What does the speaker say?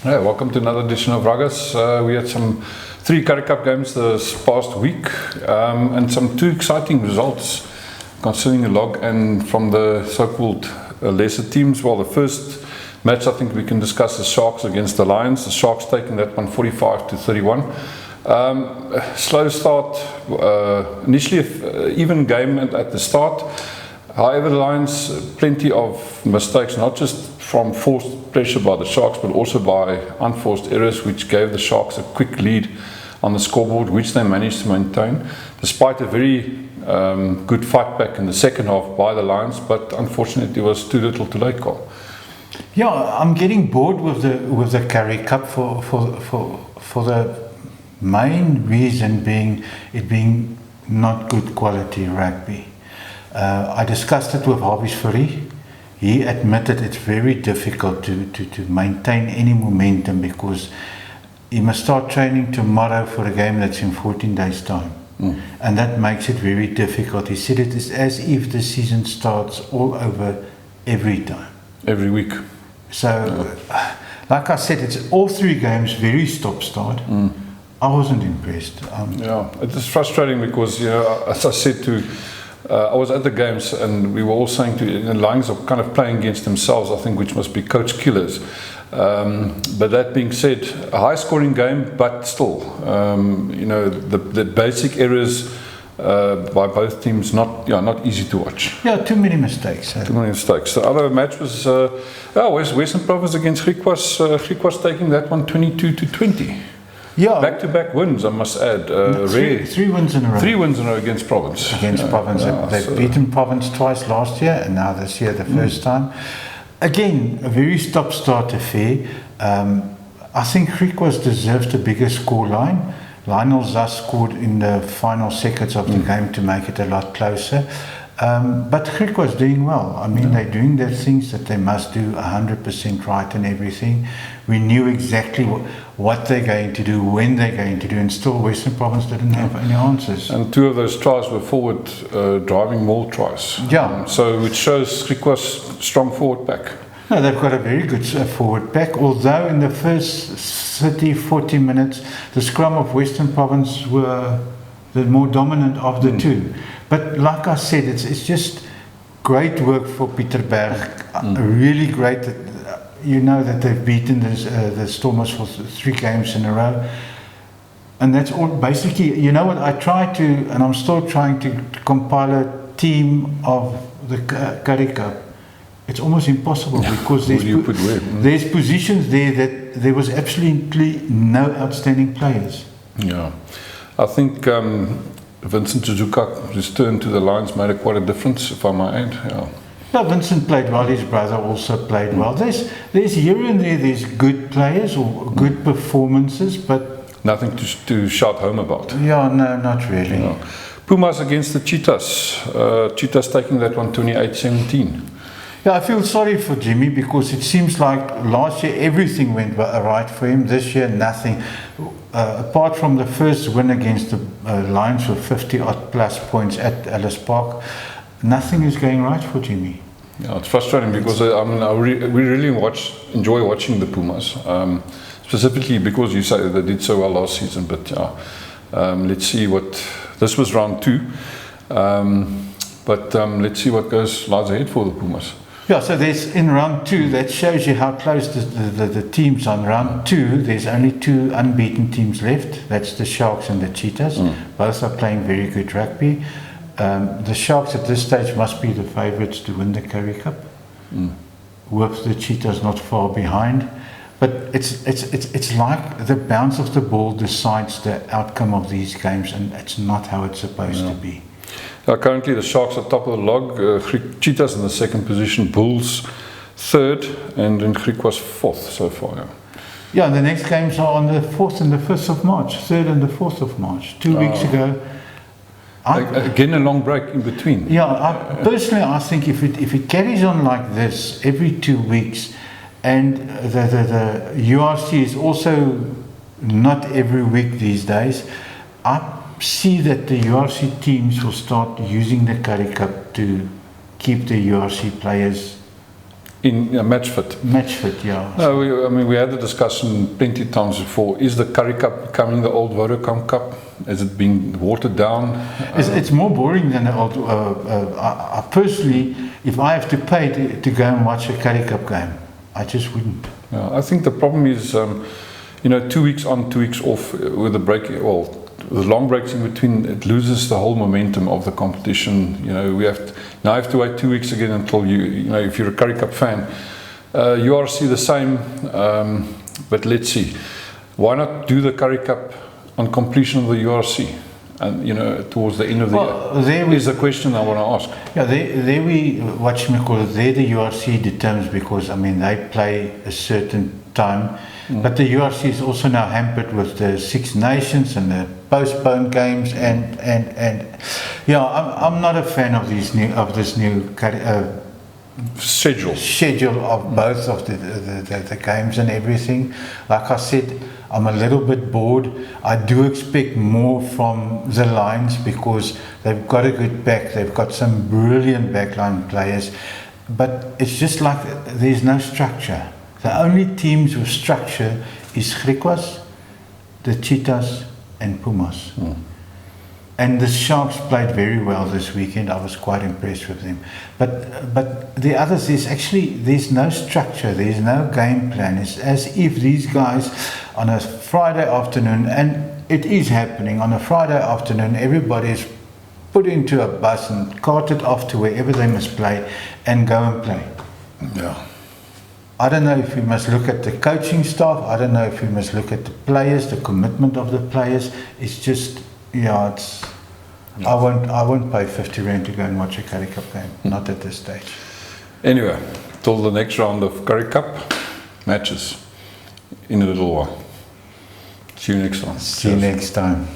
Yeah, welcome to another edition of Ruggers. We had some 3 Currie Cup games this past week and some 2 exciting results concerning the log and from the so-called lesser teams. Well, the first match I think we can discuss the Sharks against the Lions. The Sharks taking that one 45-31. Slow start, initially an even game at the start. However, the Lions, plenty of mistakes, not just from forced pressure by the Sharks, but also by unforced errors, which gave the Sharks a quick lead on the scoreboard, which they managed to maintain, despite a very good fight back in the second half by the Lions, but unfortunately it was too little too late, Carl. Yeah, I'm getting bored with the Currie Cup for the main reason being it being not good quality rugby. I discussed it with Currie. He admitted it's very difficult to maintain any momentum because he must start training tomorrow for a game that's in 14 days' time. And that makes it very difficult. He said it is as if the season starts all over every time. Every week. So, like I said, it's all 3 games, very stop-start. I wasn't impressed. Yeah, it is frustrating because, you know, as I said to I was at the games and we were all saying the Lions are kind of playing against themselves, I think, which must be coach killers. But that being said, a high scoring game, but still, you know, the basic errors by both teams not easy to watch. Yeah, too many mistakes. Too many mistakes. The other match was Western Province against Griquas taking that one 22-20. Yeah, back-to-back wins, I must add. Three wins in a row. 3 wins in a row against Province. Province. They've beaten Province twice last year, and now this year the first time. Again, a very stop-start affair. I think Griquas deserved a bigger scoreline. Lionel Zas scored in the final seconds of the game to make it a lot closer. But Griquas doing well. I mean, they're doing the things that they must do 100% right and everything. We knew exactly what they're going to do, when they're going to do, and still Western Province didn't have any answers. And 2 of those tries were forward driving maul tries. Yeah. So it shows Griquas strong forward pack. No, they've got a very good forward pack, although in the first 30-40 minutes, the scrum of Western Province were the more dominant of the 2. But like I said, it's just great work for Pieterberg. Really great that you know that they've beaten the Stormers for 3 games in a row. And that's all basically, you know what, I try to, and I'm still trying to compile a team of the Currie Cup. It's almost impossible because there's positions there that there was absolutely no outstanding players. Yeah, I think Vincent Suzuka's return to the Lions made quite a difference, if I may add. Yeah, Vincent played well. His brother also played well. There's here and there's good players or good performances, but nothing to shout home about. Yeah, no, not really. Yeah. Pumas against the Cheetahs. Cheetahs taking that one 28-17. Yeah, I feel sorry for Jimmy because it seems like last year everything went right for him. This year, nothing. Apart from the first win against the Lions with 50-odd plus points at Ellis Park, nothing is going right for Jimmy. Yeah, it's frustrating because we really enjoy watching the Pumas, specifically because you say they did so well last season. But let's see what this was round 2. But let's see what lies ahead for the Pumas. Yeah, so there's in round 2, that shows you how close the teams on round 2. There's only 2 unbeaten teams left. That's the Sharks and the Cheetahs. Both are playing very good rugby. The Sharks at this stage must be the favourites to win the Currie Cup, with the Cheetahs not far behind. But it's like the bounce of the ball decides the outcome of these games, and it's not how it's supposed to be. Currently the Sharks are top of the log, Cheetahs in the 2nd position, Bulls 3rd, and then Griquas 4th so far. Yeah, the next games are on the 4th and the 5th of March, 3rd and the 4th of March. 2 weeks ago. Again, a long break in between. Yeah, personally, I think if it carries on like this every 2 weeks, and the URC is also not every week these days, I see that the URC teams will start using the Currie Cup to keep the URC players in match fit. Match fit, yeah. No, I mean, we had the discussion plenty of times before. Is the Currie Cup becoming the old Vodacom Cup? Has it been watered down? It's more boring than the old. I personally, if I have to pay to go and watch a Currie Cup game, I just wouldn't. Yeah, I think the problem is, 2 weeks on, 2 weeks off with the break. Well, the long breaks in between, it loses the whole momentum of the competition. We have to wait 2 weeks again until if you're a Currie Cup fan, URC the same. But let's see, why not do the Currie Cup on completion of the URC, and towards the end of the year? There is a question I want to ask. Yeah, there we there the URC determines, because I mean they play a certain time. But the URC is also now hampered with the Six Nations and the postponed games, and yeah, I'm not a fan of this new schedule of both of the games and everything. Like I said, I'm a little bit bored. I do expect more from the Lions, because they've got a good back. They've got some brilliant backline players, but it's just like there's no structure. The only teams with structure is Griquas, the Cheetahs and Pumas. And the Sharks played very well this weekend. I was quite impressed with them. But the others, there's no structure, there's no game plan. It's as if these guys on a Friday afternoon, and it is happening, on a Friday afternoon, everybody is put into a bus and carted off to wherever they must play and go and play. Yeah. I don't know if we must look at the coaching staff. I don't know if we must look at the players, the commitment of the players. It's just, I won't pay 50 Rand to go and watch a Currie Cup game. Not at this stage. Anyway, till the next round of Currie Cup matches in a little while. See you next time. See you next time.